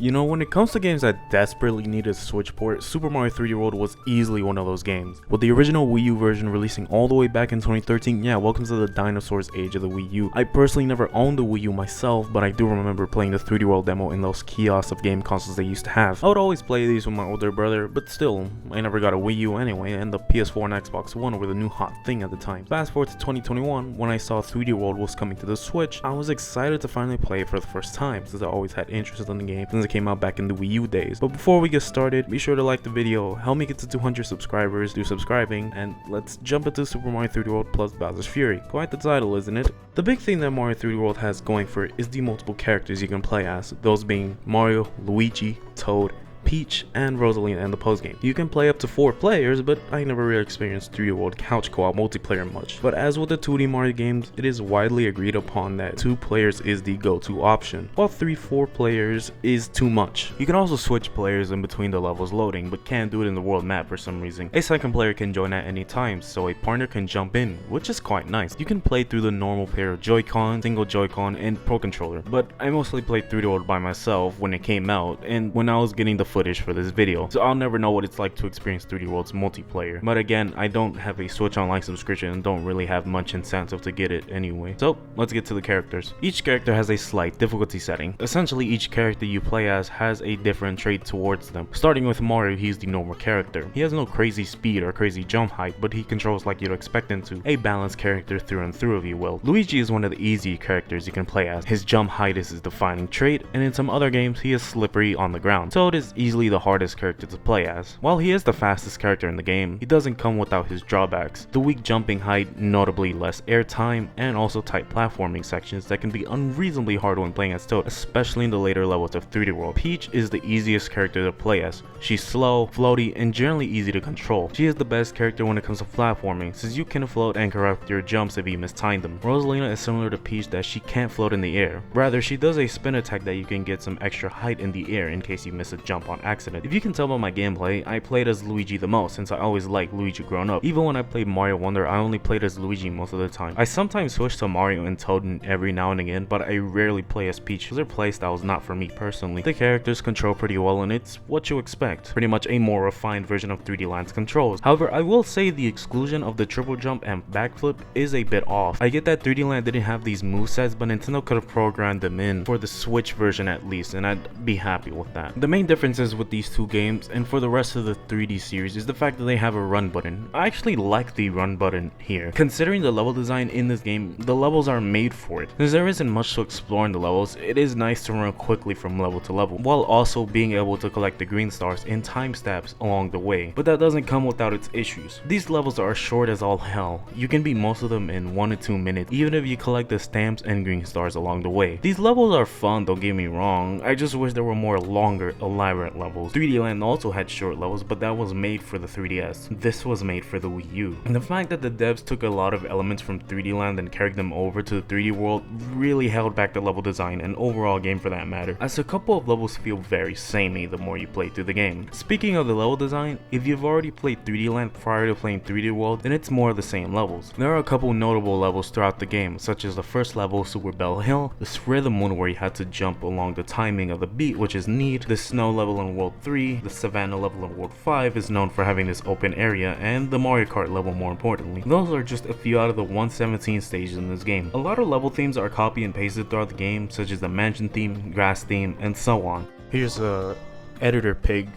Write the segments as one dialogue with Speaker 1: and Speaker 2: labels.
Speaker 1: You know, when it comes to games that desperately needed a Switch port, Super Mario 3D World was easily one of those games. With the original Wii U version releasing all the way back in 2013, yeah, welcome to the dinosaurs age of the Wii U. I personally never owned the Wii U myself, but I do remember playing the 3D World demo in those kiosks of game consoles they used to have. I would always play these with my older brother, but still, I never got a Wii U anyway, and the PS4 and Xbox One were the new hot thing at the time. Fast forward to 2021, when I saw 3D World was coming to the Switch, I was excited to finally play it for the first time, since I always had interest in the game since it came out back in the Wii U days. But before we get started, be sure to like the video, help me get to 200 subscribers, do subscribing, and let's jump into Super Mario 3D World plus Bowser's Fury. Quite the title, isn't it? The big thing that Mario 3D World has going for it is the multiple characters you can play as, those being Mario, Luigi, Toad, Peach, and Rosalina in the post-game. You can play up to 4 players, but I never really experienced 3D World couch co-op multiplayer much. But as with the 2D Mario games, it is widely agreed upon that 2 players is the go-to option, while 3-4 players is too much. You can also switch players in between the levels loading, but can't do it in the world map for some reason. A second player can join at any time, so a partner can jump in, which is quite nice. You can play through the normal pair of Joy-Con, single Joy-Con, and Pro Controller, but I mostly played 3D World by myself when it came out, and when I was getting the footage for this video, so I'll never know what it's like to experience 3D World's multiplayer. But again, I don't have a Switch Online subscription and don't really have much incentive to get it anyway. So let's get to the characters. Each character has a slight difficulty setting. Essentially, each character you play as has a different trait towards them. Starting with Mario, he's the normal character. He has no crazy speed or crazy jump height, but he controls like you'd expect him to. A balanced character through and through, if you will. Luigi is one of the easy characters you can play as. His jump height is his defining trait, and in some other games, he is slippery on the ground. Toad is easily the hardest character to play as. While he is the fastest character in the game, he doesn't come without his drawbacks. The weak jumping height, notably less air time, and also tight platforming sections that can be unreasonably hard when playing as Toad, especially in the later levels of 3D World. Peach is the easiest character to play as. She's slow, floaty, and generally easy to control. She is the best character when it comes to platforming, since you can float and correct your jumps if you mistime them. Rosalina is similar to Peach that she can't float in the air. Rather, she does a spin attack that you can get some extra height in the air in case you miss a jump on accident. If you can tell by my gameplay, I played as Luigi the most since I always liked Luigi growing up. Even when I played Mario Wonder, I only played as Luigi most of the time. I sometimes switch to Mario and Toad every now and again, but I rarely play as Peach because her playstyle is not for me personally. The characters control pretty well and it's what you expect. Pretty much a more refined version of 3D Land's controls. However, I will say the exclusion of the triple jump and backflip is a bit off. I get that 3D Land didn't have these movesets, but Nintendo could have programmed them in for the Switch version at least, and I'd be happy with that. The main differences with these two games and for the rest of the 3D series is the fact that they have a run button. I actually like the run button here. Considering the level design in this game, the levels are made for it. Since there isn't much to explore in the levels, it is nice to run quickly from level to level, while also being able to collect the green stars in time steps along the way. But that doesn't come without its issues. These levels are short as all hell. You can beat most of them in 1 to 2 minutes, even if you collect the stamps and green stars along the way. These levels are fun, don't get me wrong. I just wish there were more longer, elaborate levels. 3D Land also had short levels, but that was made for the 3DS. This was made for the Wii U. And the fact that the devs took a lot of elements from 3D Land and carried them over to the 3D World really held back the level design and overall game for that matter, as a couple of levels feel very samey the more you play through the game. Speaking of the level design, if you've already played 3D Land prior to playing 3D World, then it's more of the same levels. There are a couple notable levels throughout the game, such as the first level, Super Bell Hill, the Sphere of the Moon where you had to jump along the timing of the beat, which is neat, the snow level in World 3, the Savannah level in World 5 is known for having this open area, and the Mario Kart level more importantly. Those are just a few out of the 117 stages in this game. A lot of level themes are copy and pasted throughout the game, such as the mansion theme, grass theme, and so on. Here's a editor pig.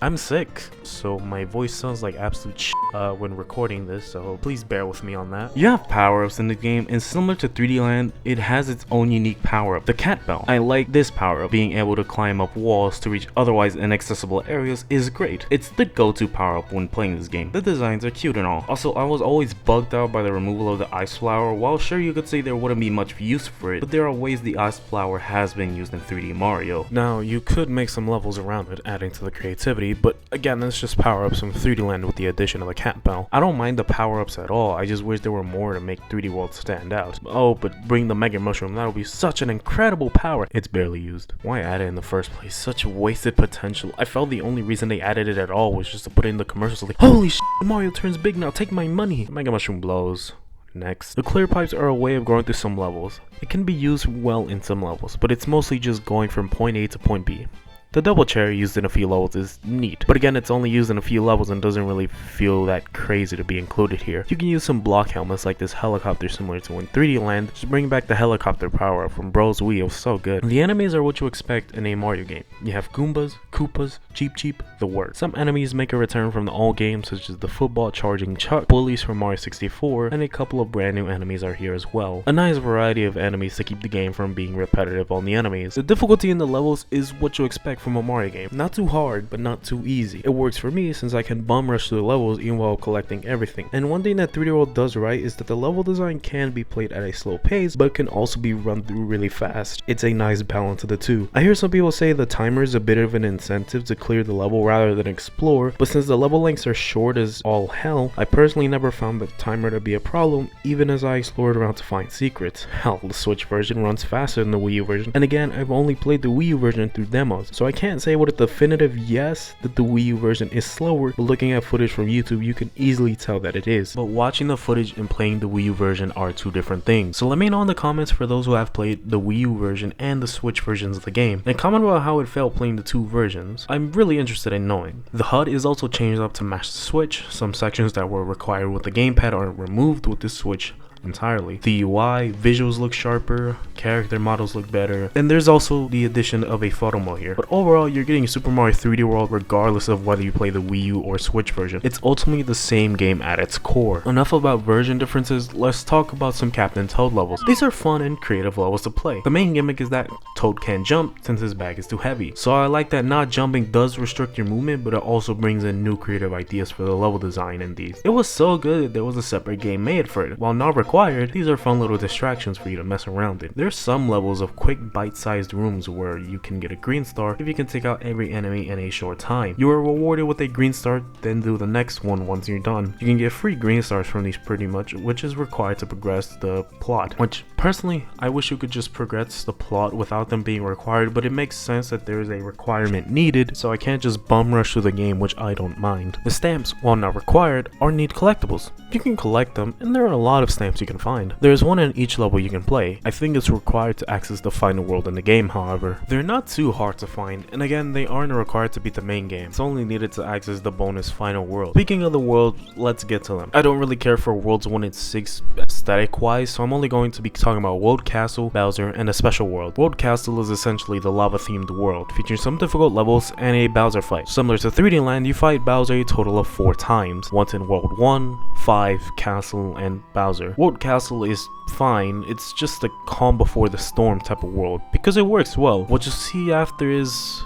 Speaker 1: I'm sick, so my voice sounds like absolute shit when recording this, so please bear with me on that. You have power-ups in the game, and similar to 3D Land, it has its own unique power-up, the cat bell. I like this power-up. Being able to climb up walls to reach otherwise inaccessible areas is great. It's the go-to power-up when playing this game. The designs are cute and all. Also, I was always bugged out by the removal of the ice flower. While sure you could say there wouldn't be much use for it, but there are ways the ice flower has been used in 3D Mario. Now, you could make some levels around it, adding to the creativity, but again, that's just power-ups from 3D Land with the addition of the cat bell. I don't mind the power-ups at all, I just wish there were more to make 3D World stand out. Oh, but bring the Mega Mushroom, that would be such an incredible power. It's barely used. Why add it in the first place? Such wasted potential. I felt the only reason they added it at all was just to put it in the commercials like, holy shit, Mario turns big now, take my money. Mega Mushroom blows. Next, the clear pipes are a way of going through some levels. It can be used well in some levels, but it's mostly just going from point A to point B. The double cherry used in a few levels is neat, but again it's only used in a few levels and doesn't really feel that crazy to be included here. You can use some block helmets like this helicopter similar to in 3D Land, just bring back the helicopter power up from Bro's Wii. It was so good. The enemies are what you expect in a Mario game. You have Goombas, Koopas, Cheep, the works. Some enemies make a return from the old games such as the football charging Chuck, bullies from Mario 64, and a couple of brand new enemies are here as well. A nice variety of enemies to keep the game from being repetitive on the enemies. The difficulty in the levels is what you expect from a Mario game. Not too hard, but not too easy. It works for me since I can bum rush through the levels even while collecting everything. And one thing that 3D World does right is that the level design can be played at a slow pace, but can also be run through really fast. It's a nice balance of the two. I hear some people say the timer is a bit of an incentive to clear the level rather than explore, but since the level lengths are short as all hell, I personally never found the timer to be a problem even as I explored around to find secrets. Hell, the Switch version runs faster than the Wii U version, and again, I've only played the Wii U version through demos, so I can't say with a definitive yes that the Wii U version is slower, but looking at footage from YouTube you can easily tell that it is. But watching the footage and playing the Wii U version are two different things, so let me know in the comments for those who have played the Wii U version and the Switch versions of the game, and comment about how it felt playing the two versions. I'm really interested in knowing. The HUD is also changed up to match the Switch. Some sections that were required with the gamepad are removed with the Switch entirely. The UI, visuals look sharper, character models look better, and there's also the addition of a photo mode here. But overall, you're getting Super Mario 3D World regardless of whether you play the Wii U or Switch version. It's ultimately the same game at its core. Enough about version differences, let's talk about some Captain Toad levels. These are fun and creative levels to play. The main gimmick is that Toad can't jump since his bag is too heavy. So I like that not jumping does restrict your movement, but it also brings in new creative ideas for the level design in these. It was so good that there was a separate game made for it. While not required, these are fun little distractions for you to mess around in. There's some levels of quick bite-sized rooms where you can get a green star if you can take out every enemy in a short time. You are rewarded with a green star, then do the next one once you're done. You can get free green stars from these pretty much, which is required to progress the plot. Which, personally, I wish you could just progress the plot without them being required, but it makes sense that there is a requirement needed, so I can't just bum rush through the game, which I don't mind. The stamps, while not required, are neat collectibles. You can collect them, and there are a lot of stamps you can find. There's one in each level you can play. I think it's required to access the final world in the game, however. They're not too hard to find, and again, they aren't required to beat the main game. It's only needed to access the bonus final world. Speaking of the world, let's get to them. I don't really care for Worlds 1 and 6 aesthetic wise, so I'm only going to be talking about World Castle, Bowser, and a special world. World Castle is essentially the lava themed world, featuring some difficult levels and a Bowser fight. Similar to 3D Land, you fight Bowser a total of 4 times, once in World 1, 5, Castle, and Bowser. World Castle is fine, it's just a calm before the storm type of world, because it works well. What you see after is...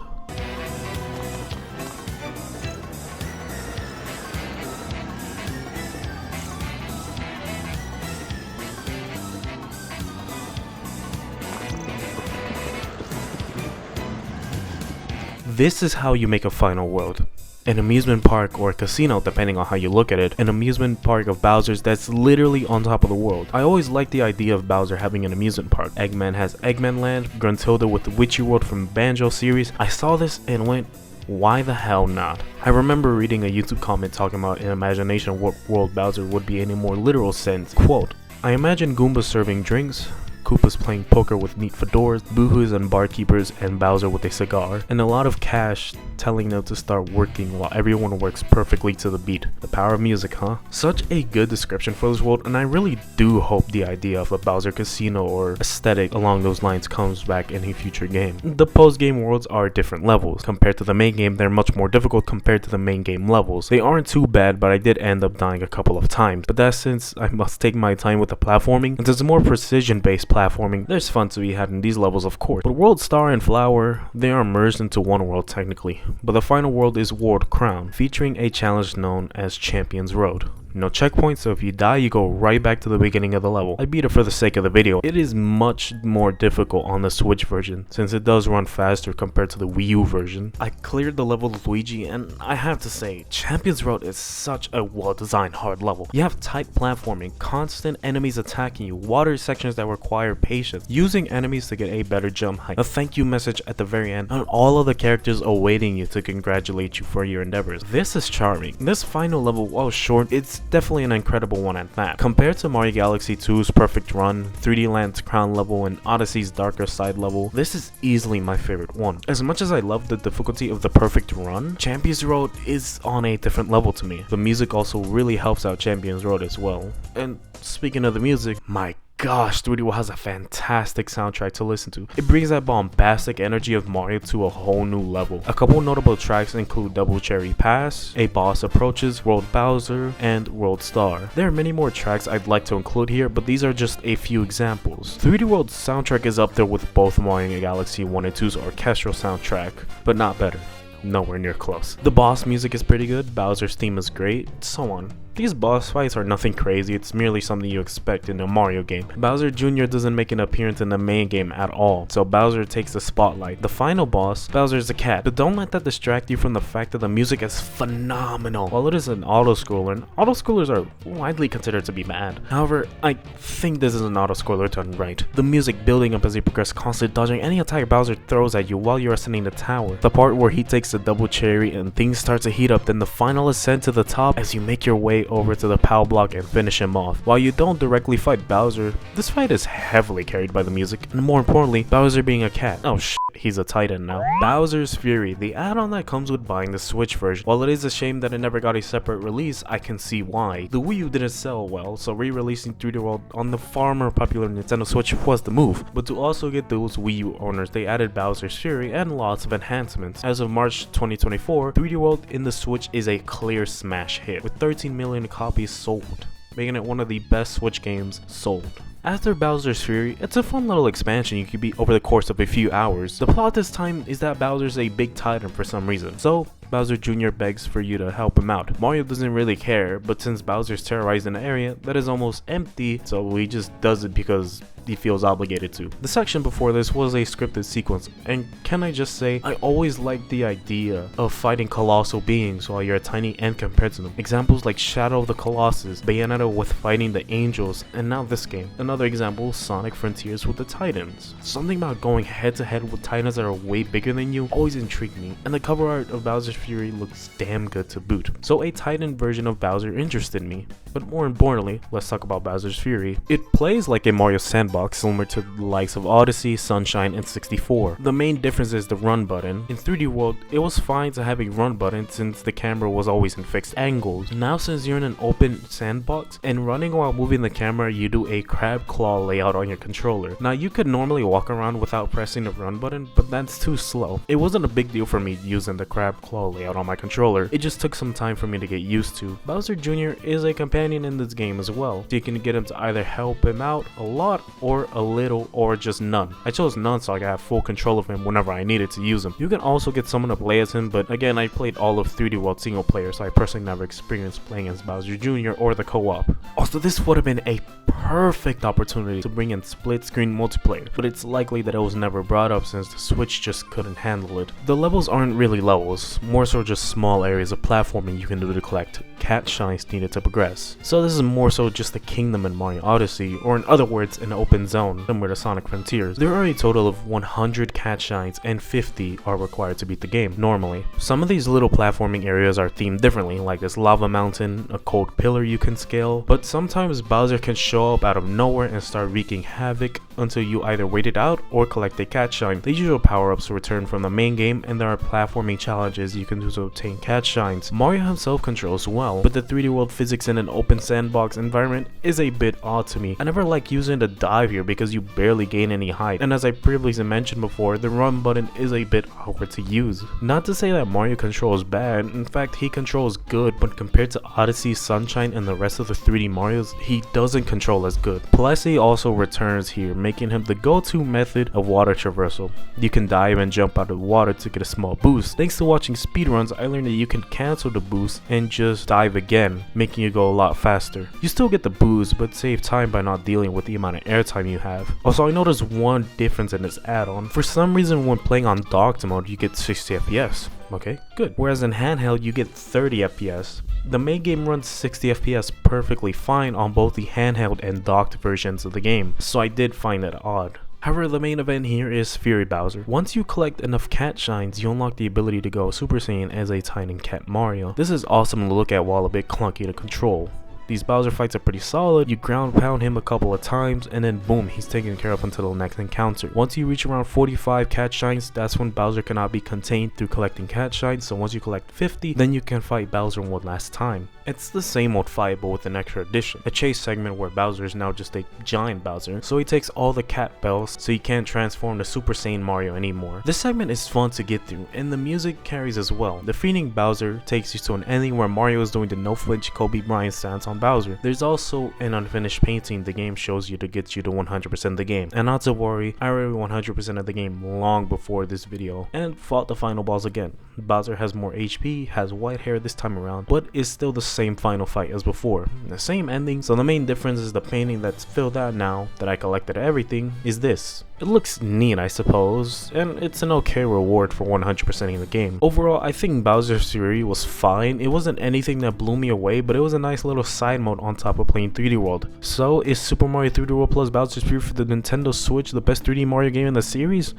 Speaker 1: This is how you make a final world. An amusement park or a casino, depending on how you look at it. An amusement park of Bowser's that's literally on top of the world. I always liked the idea of Bowser having an amusement park. Eggman has Eggman Land, Gruntilda with the Witchy World from the Banjo series. I saw this and went, why the hell not? I remember reading a YouTube comment talking about an imagination of what world Bowser would be in a more literal sense. Quote, I imagine Goombas serving drinks, Koopas playing poker with neat fedoras, Boo-Hoos and barkeepers, and Bowser with a cigar, and a lot of cash telling them to start working while everyone works perfectly to the beat. The power of music, huh? Such a good description for this world, and I really do hope the idea of a Bowser casino or aesthetic along those lines comes back in a future game. The post-game worlds are different levels. Compared to the main game, they're much more difficult compared to the main game levels. They aren't too bad, but I did end up dying a couple of times. But that's since I must take my time with the platforming, and there's more precision-based platforming. There's fun to be had in these levels, of course. But World Star and Flower, they are merged into one world technically. But the final world is World Crown, featuring a challenge known as Champion's Road. No checkpoints, so if you die, you go right back to the beginning of the level. I beat it for the sake of the video. It is much more difficult on the Switch version, since it does run faster compared to the Wii U version. I cleared the level with Luigi, and I have to say, Champion's Road is such a well-designed hard level. You have tight platforming, constant enemies attacking you, water sections that require patience, using enemies to get a better jump height, a thank you message at the very end, and all of the characters awaiting you to congratulate you for your endeavors. This is charming. This final level, while short, it's definitely an incredible one at that. Compared to Mario Galaxy 2's Perfect Run, 3D Land's Crown level, and Odyssey's Darker Side level, this is easily my favorite one. As much as I love the difficulty of the Perfect Run, Champions Road is on a different level to me. The music also really helps out Champions Road as well. And speaking of the music, my gosh, 3D World has a fantastic soundtrack to listen to. It brings that bombastic energy of Mario to a whole new level. A couple notable tracks include Double Cherry Pass, A Boss Approaches, World Bowser, and World Star. There are many more tracks I'd like to include here, but these are just a few examples. 3D World's soundtrack is up there with both Mario Galaxy 1 and 2's orchestral soundtrack, but not better. Nowhere near close. The boss music is pretty good, Bowser's theme is great, so on. These boss fights are nothing crazy, it's merely something you expect in a Mario game. Bowser Jr. doesn't make an appearance in the main game at all, so Bowser takes the spotlight. The final boss, Bowser is a cat, but don't let that distract you from the fact that the music is phenomenal. While it is an auto-scroller, and auto-scrollers are widely considered to be bad. However, I think this is an auto-scroller done right. The music building up as you progress, constantly dodging any attack Bowser throws at you while you're ascending the tower. The part where he takes the double cherry and things start to heat up, then the final ascent to the top as you make your way over to the POW block and finish him off. While you don't directly fight Bowser, this fight is heavily carried by the music, and more importantly, Bowser being a cat. Oh shit, he's a Titan now. Bowser's Fury, the add-on that comes with buying the Switch version. While it is a shame that it never got a separate release, I can see why. The Wii U didn't sell well, so re-releasing 3D World on the far more popular Nintendo Switch was the move. But to also get those Wii U owners, they added Bowser's Fury and lots of enhancements. As of March 2024, 3D World in the Switch is a clear smash hit, with 13 million copies sold, making it one of the best Switch games sold. After Bowser's Fury, it's a fun little expansion you can beat over the course of a few hours. The plot this time is that Bowser's a big titan for some reason, so Bowser Jr. begs for you to help him out. Mario doesn't really care, but since Bowser's terrorized an area that is almost empty, so he just does it because he feels obligated to. The section before this was a scripted sequence, and can I just say, I always liked the idea of fighting colossal beings while you're a tiny ant compared to them. Examples like Shadow of the Colossus, Bayonetta with fighting the angels, and now this game. Another example, Sonic Frontiers with the Titans. Something about going head to head with titans that are way bigger than you always intrigued me, and the cover art of Bowser's Fury looks damn good to boot. So a Titan version of Bowser interested me. But more importantly, let's talk about Bowser's Fury. It plays like a Mario sandbox similar to the likes of Odyssey, Sunshine, and 64. The main difference is the run button. In 3D World, it was fine to have a run button since the camera was always in fixed angles. Now since you're in an open sandbox and running while moving the camera, you do a crab claw layout on your controller. Now you could normally walk around without pressing the run button, but that's too slow. It wasn't a big deal for me using the crab claw layout on my controller. It just took some time for me to get used to. Bowser Jr. is a companion in this game as well, so you can get him to either help him out a lot or a little or just none. I chose none so I could have full control of him whenever I needed to use him. You can also get someone to play as him, but again, I played all of 3D World single player, so I personally never experienced playing as Bowser Jr. or the co-op. Also, this would have been a perfect opportunity to bring in split screen multiplayer, but it's likely that it was never brought up since the Switch just couldn't handle it. The levels aren't really levels, more so just small areas of platforming you can do to collect cat shines needed to progress. So this is more so just a kingdom in Mario Odyssey, or in other words, an open zone, similar to Sonic Frontiers. There are a total of 100 cat shines and 50 are required to beat the game, normally. Some of these little platforming areas are themed differently, like this lava mountain, a cold pillar you can scale, but sometimes Bowser can show up out of nowhere and start wreaking havoc until you either wait it out or collect a cat shine. The usual power-ups return from the main game, and there are platforming challenges you can do to obtain cat shines. Mario himself controls well, but the 3D World physics in an open sandbox environment is a bit odd to me. I never like using the dive here because you barely gain any height, and as I previously mentioned before, the run button is a bit awkward to use. Not to say that Mario controls bad, in fact he controls good, but compared to Odyssey, Sunshine, and the rest of the 3D Marios, he doesn't control as good. Plessy also returns here, making him the go-to method of water traversal. You can dive and jump out of the water to get a small boost. Thanks to watching speedruns, I learned that you can cancel the boost and just dive again, making you go a lot faster. You still get the boost, but save time by not dealing with the amount of airtime you have. Also, I noticed one difference in this add-on. For some reason, when playing on docked mode, you get 60 FPS. Okay, good. Whereas in handheld, you get 30 FPS. The main game runs 60 FPS perfectly fine on both the handheld and docked versions of the game, so I did find that odd. However, the main event here is Fury Bowser. Once you collect enough cat shines, you unlock the ability to go Super Saiyan as a Titan Cat Mario. This is awesome to look at while a bit clunky to control. These Bowser fights are pretty solid. You ground pound him a couple of times and then boom, he's taken care of until the next encounter. Once you reach around 45 cat shines, that's when Bowser cannot be contained through collecting cat shines, so once you collect 50, then you can fight Bowser one last time. It's the same old fight but with an extra addition, a chase segment where Bowser is now just a giant Bowser, so he takes all the cat bells so he can't transform to Super Saiyan Mario anymore. This segment is fun to get through and the music carries as well. Defeating Bowser takes you to an ending where Mario is doing the no flinch Kobe Bryant stance on Bowser. There's also an unfinished painting the game shows you to get you to 100% of the game, and not to worry, I already 100% of the game long before this video and fought the final boss again. Bowser has more HP, has white hair this time around, but is still the same final fight as before. The same ending, so the main difference is the painting that's filled out now that I collected everything is this. It looks neat, I suppose, and it's an okay reward for 100%ing the game. Overall, I think Bowser's Fury was fine. It wasn't anything that blew me away, but it was a nice little side mode on top of playing 3D World. So, is Super Mario 3D World plus Bowser's Fury for the Nintendo Switch the best 3D Mario game in the series?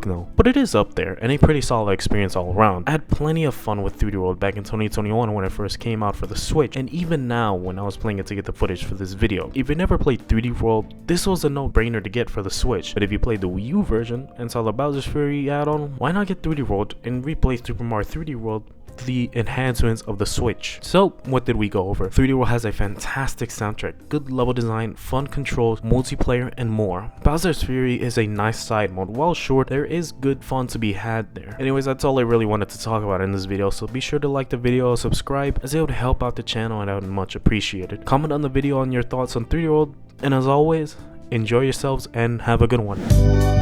Speaker 1: No, but it is up there and a pretty solid experience all around. I had plenty of fun with 3D World back in 2021 when it first came out for the Switch, and even now when I was playing it to get the footage for this video. If you never played 3D World, this was a no-brainer to get for the Switch, but if you played the Wii U version and saw the Bowser's Fury add-on, why not get 3D World and replay Super Mario 3D World the enhancements of the Switch? So what did we go over? 3D World has a fantastic soundtrack, good level design, fun controls, multiplayer, and more. Bowser's Fury is a nice side mode. While short, there is good fun to be had there. Anyways, that's all I really wanted to talk about in this video, so be sure to like the video, subscribe, as it would help out the channel and I would much appreciate it. Comment on the video on your thoughts on 3D World, and as always, enjoy yourselves and have a good one.